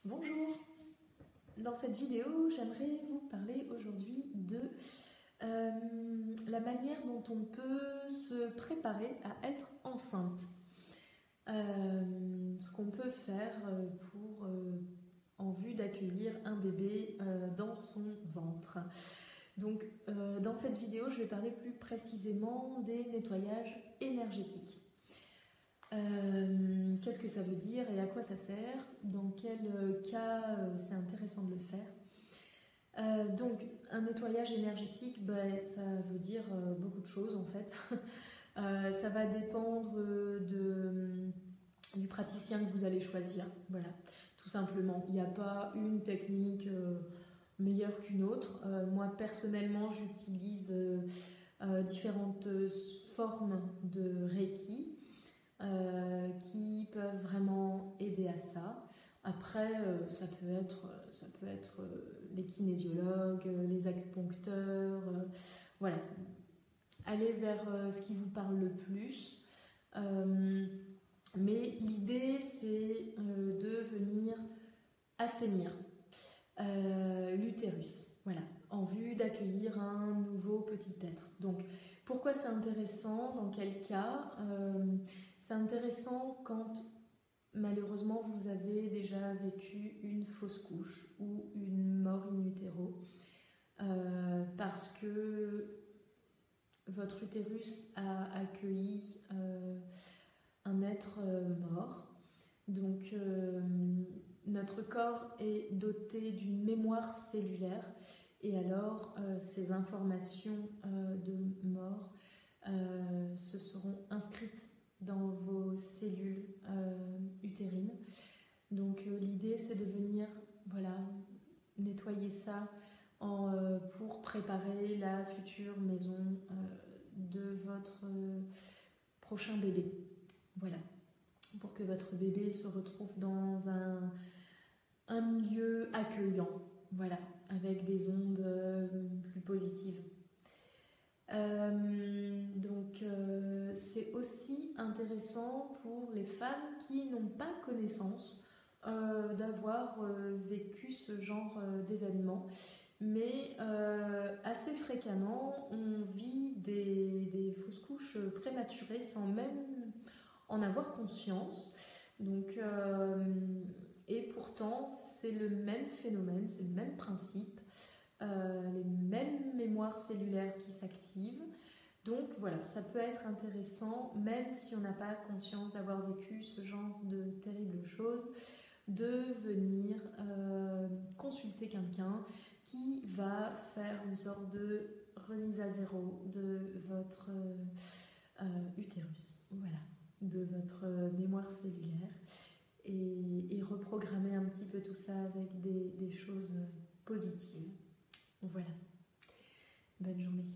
Bonjour. Dans cette vidéo, j'aimerais vous parler aujourd'hui de la manière dont on peut se préparer à être enceinte. Ce qu'on peut faire en vue d'accueillir un bébé dans son ventre. Donc, dans cette vidéo, je vais parler plus précisément des nettoyages énergétiques. Qu'est-ce que ça veut dire et à quoi ça sert? Dans quel cas c'est intéressant de le faire? Donc, un nettoyage énergétique, ça veut dire beaucoup de choses en fait. Ça va dépendre du praticien que vous allez choisir. Voilà, tout simplement. Il n'y a pas une technique meilleure qu'une autre. Moi, personnellement, j'utilise différentes formes de Reiki. Qui peuvent vraiment aider à ça. Après, ça peut être les kinésiologues, les acupuncteurs, voilà. Allez vers ce qui vous parle le plus. Mais l'idée, c'est de venir assainir l'utérus, voilà, en vue d'accueillir un nouveau petit être. Donc, pourquoi c'est intéressant? Dans quel cas? C'est intéressant quand malheureusement vous avez déjà vécu une fausse couche ou une mort in utero, parce que votre utérus a accueilli un être mort. Donc notre corps est doté d'une mémoire cellulaire et alors ces informations de mort se seront inscrites dans vos cellules utérines. Donc l'idée c'est de venir nettoyer ça pour préparer la future maison de votre prochain bébé. Voilà, pour que votre bébé se retrouve dans un milieu accueillant, voilà, avec des ondes plus positives. C'est aussi intéressant pour les femmes qui n'ont pas connaissance d'avoir vécu ce genre d'événement, mais assez fréquemment on vit des fausses couches prématurées sans même en avoir conscience. Donc, et pourtant c'est le même phénomène, c'est le même principe. Les mêmes mémoires cellulaires qui s'activent. Donc voilà, ça peut être intéressant, même si on n'a pas conscience d'avoir vécu ce genre de terribles choses, de venir consulter quelqu'un qui va faire une sorte de remise à zéro de votre utérus, voilà, de votre mémoire cellulaire et reprogrammer un petit peu tout ça avec des choses positives. Voilà. Bonne journée.